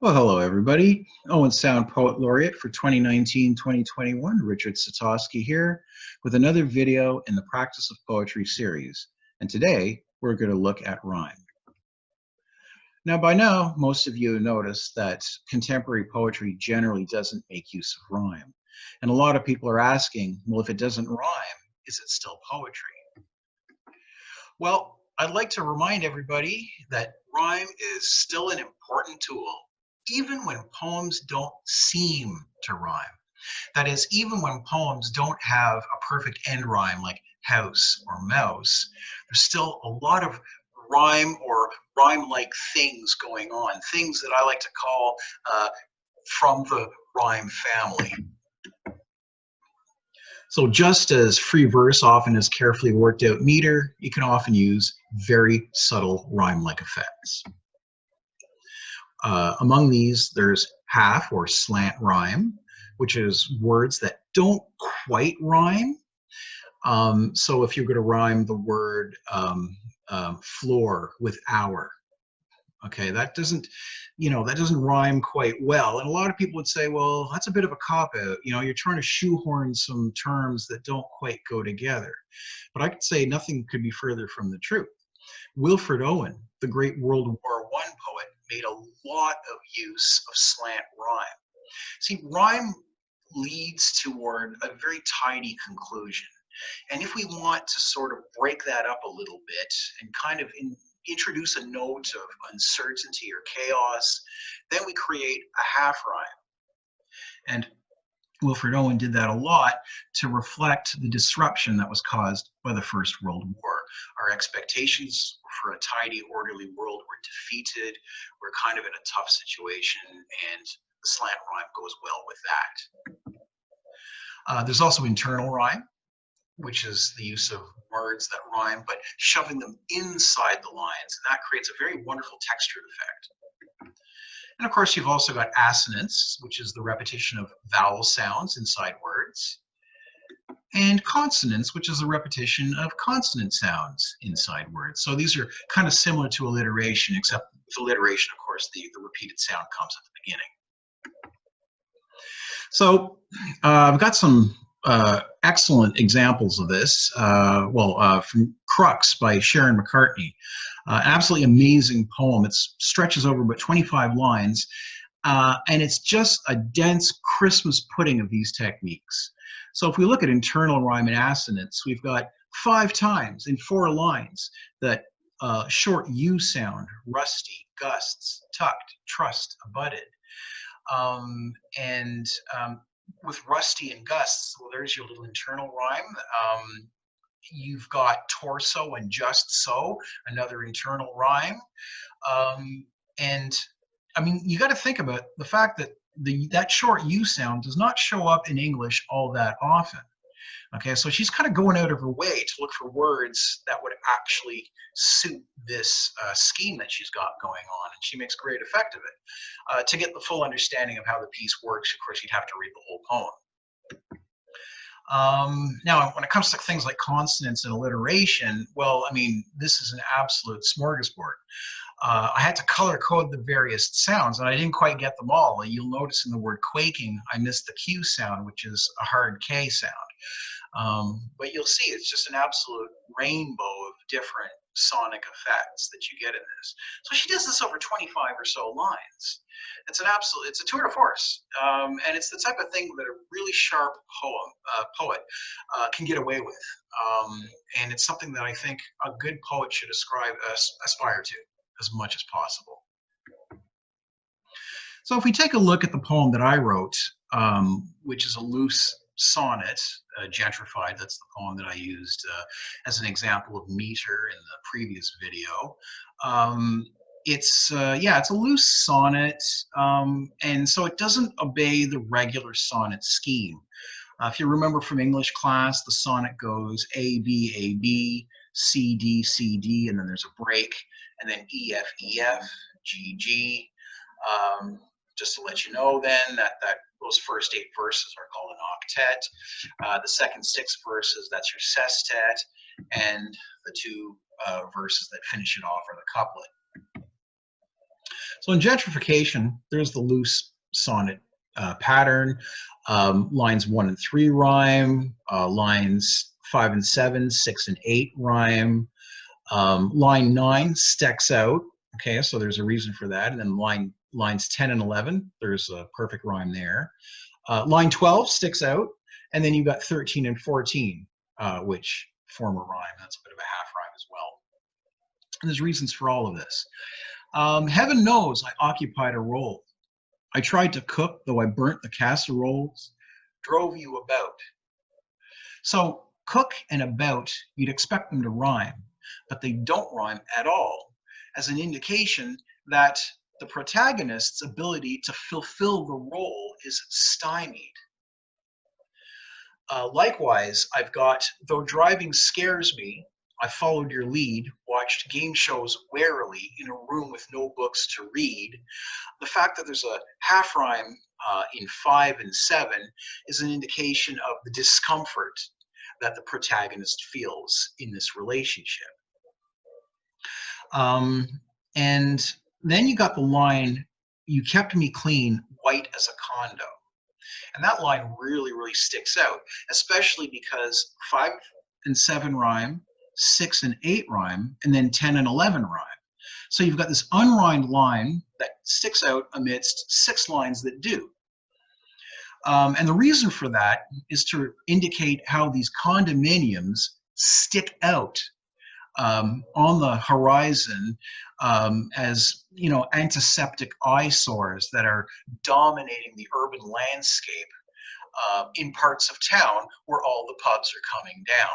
Well, hello, everybody. Owen Sound Poet Laureate for 2019-2021, Richard-Yves Sitoski here with another video in the Practice of Poetry series. And today, we're going to look at rhyme. Now, by now, most of you have noticed that contemporary poetry generally doesn't make use of rhyme. And a lot of people are asking, well, if it doesn't rhyme, is it still poetry? Well, I'd like to remind everybody that rhyme is still an important tool, even when poems don't seem to rhyme. That is, even when poems don't have a perfect end rhyme like house or mouse, there's still a lot of rhyme or rhyme-like things going on, things that I like to call from the rhyme family. So just as free verse often has carefully worked out meter, you can often use very subtle rhyme-like effects. Among these, there's half or slant rhyme, which is words that don't quite rhyme. So if you're going to rhyme the word floor with hour, okay, that doesn't rhyme quite well. And a lot of people would say, well, that's a bit of a cop-out. You're trying to shoehorn some terms that don't quite go together. But I could say nothing could be further from the truth. Wilfred Owen, the great World War I poet, made a lot of use of slant rhyme. See, rhyme leads toward a very tidy conclusion. And if we want to sort of break that up a little bit and kind of introduce a note of uncertainty or chaos, then we create a half rhyme. And Wilfred Owen did that a lot to reflect the disruption that was caused by the First World War. Our expectations for a tidy, orderly world were defeated. We're kind of in a tough situation, and the slant rhyme goes well with that. There's also internal rhyme, which is the use of words that rhyme, but shoving them inside the lines. And that creates a very wonderful textured effect. And of course, you've also got assonance, which is the repetition of vowel sounds inside words, and consonance, which is the repetition of consonant sounds inside words. So these are kind of similar to alliteration, except with alliteration, of course, the repeated sound comes at the beginning. So I've got some excellent examples of this. From Crux by Sharon McCartney. Absolutely amazing poem. It stretches over about 25 lines, and it's just a dense Christmas pudding of these techniques. So if we look at internal rhyme and assonance, we've got 5 times in 4 lines that short U sound, rusty, gusts, tucked, trust, abutted. With rusty and gusts, well, there's your little internal rhyme. You've got torso and just so, another internal rhyme. You got to think about the fact that that short U sound does not show up in English all that often. Okay, so she's kind of going out of her way to look for words that would actually suit this scheme that she's got going on, and she makes great effect of it. To get the full understanding of how the piece works, of course, you'd have to read the whole poem. Now, when it comes to things like consonants and alliteration, well, this is an absolute smorgasbord. I had to color code the various sounds, and I didn't quite get them all. You'll notice in the word quaking, I missed the Q sound, which is a hard K sound. But you'll see it's just an absolute rainbow of different sonic effects that you get in this. So she does this over 25 or so lines. It's a tour de force. And it's the type of thing that a really sharp poet can get away with. And it's something that I think a good poet should aspire to as much as possible. So if we take a look at the poem that I wrote, which is a loose sonnet, gentrified, that's the poem that I used as an example of meter in the previous video. It's a loose sonnet, and so it doesn't obey the regular sonnet scheme. If you remember from English class, the sonnet goes A, B, A, B, C, D, C, D, and then there's a break, and then E, F, E, F, G, G. Just to let you know then that those first 8 verses are called an octet. The second 6 verses, that's your sestet, and the 2 verses that finish it off are the couplet. So in gentrification, there's the loose sonnet pattern. Lines 1 and 3 rhyme. Lines 5 and 7, 6 and 8 rhyme. Line 9 sticks out. Okay, so there's a reason for that. And then lines 10 and 11, there's a perfect rhyme there. Line 12 sticks out. And then you've got 13 and 14, which form a rhyme. That's a bit of a half rhyme as well. And there's reasons for all of this. Heaven knows I occupied a role. I tried to cook, though I burnt the casseroles, drove you about. So cook and about, you'd expect them to rhyme, but they don't rhyme at all, as an indication that the protagonist's ability to fulfill the role is stymied. Likewise, I've got, though driving scares me, I followed your lead, watched game shows warily in a room with no books to read. The fact that there's a half rhyme in 5 and 7 is an indication of the discomfort that the protagonist feels in this relationship. And then you got the line, you kept me clean, white as a condo. And that line really, really sticks out, especially because 5 and 7 rhyme, 6 and 8 rhyme, and then 10 and 11 rhyme. So you've got this unrhymed line that sticks out amidst 6 lines that do. And the reason for that is to indicate how these condominiums stick out on the horizon as, you know, antiseptic eyesores that are dominating the urban landscape in parts of town where all the pubs are coming down.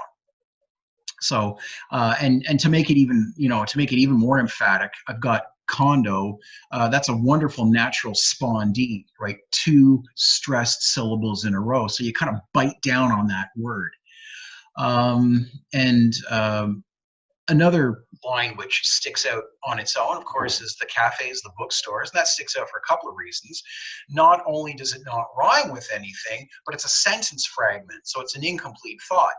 So, and to make it even, you know, to make it even more emphatic, I've got condo. That's a wonderful natural spondee, right? 2 stressed syllables in a row. So you kind of bite down on that word. Another line which sticks out on its own, of course, is the cafes, the bookstores. And that sticks out for a couple of reasons. Not only does it not rhyme with anything, but it's a sentence fragment, so it's an incomplete thought.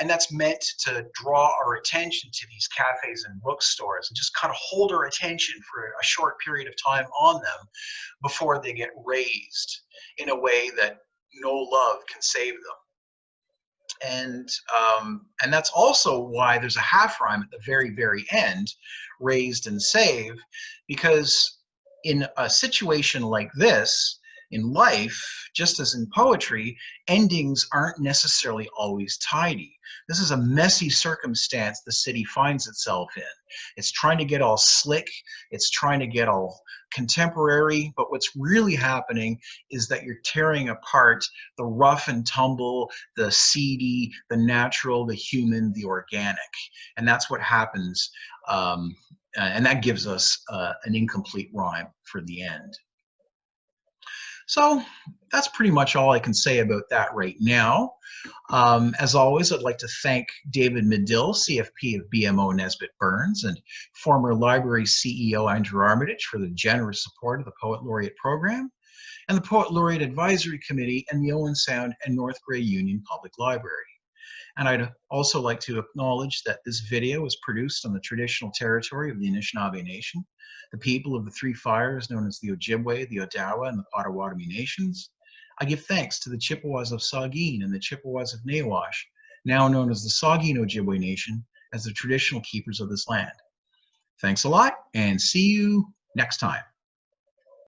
And that's meant to draw our attention to these cafes and bookstores and just kind of hold our attention for a short period of time on them before they get raised in a way that no love can save them. And that's also why there's a half rhyme at the very, very end, raised and save, because in a situation like this, in life, just as in poetry, endings aren't necessarily always tidy. This is a messy circumstance the city finds itself in. It's trying to get all slick, it's trying to get all contemporary, but what's really happening is that you're tearing apart the rough and tumble, the seedy, the natural, the human, the organic. And that's what happens, and that gives us an incomplete rhyme for the end. So that's pretty much all I can say about that right now. As always, I'd like to thank David Medill, CFP of BMO Nesbitt Burns, and former library CEO Andrew Armitage for the generous support of the Poet Laureate program, and the Poet Laureate Advisory Committee and the Owen Sound and North Grey Union Public Library. And I'd also like to acknowledge that this video was produced on the traditional territory of the Anishinaabe Nation, the people of the 3 fires known as the Ojibwe, the Odawa, and the Potawatomi nations. I give thanks to the Chippewas of Saugeen and the Chippewas of Nawash, now known as the Saugeen Ojibwe Nation, as the traditional keepers of this land. Thanks a lot, and see you next time.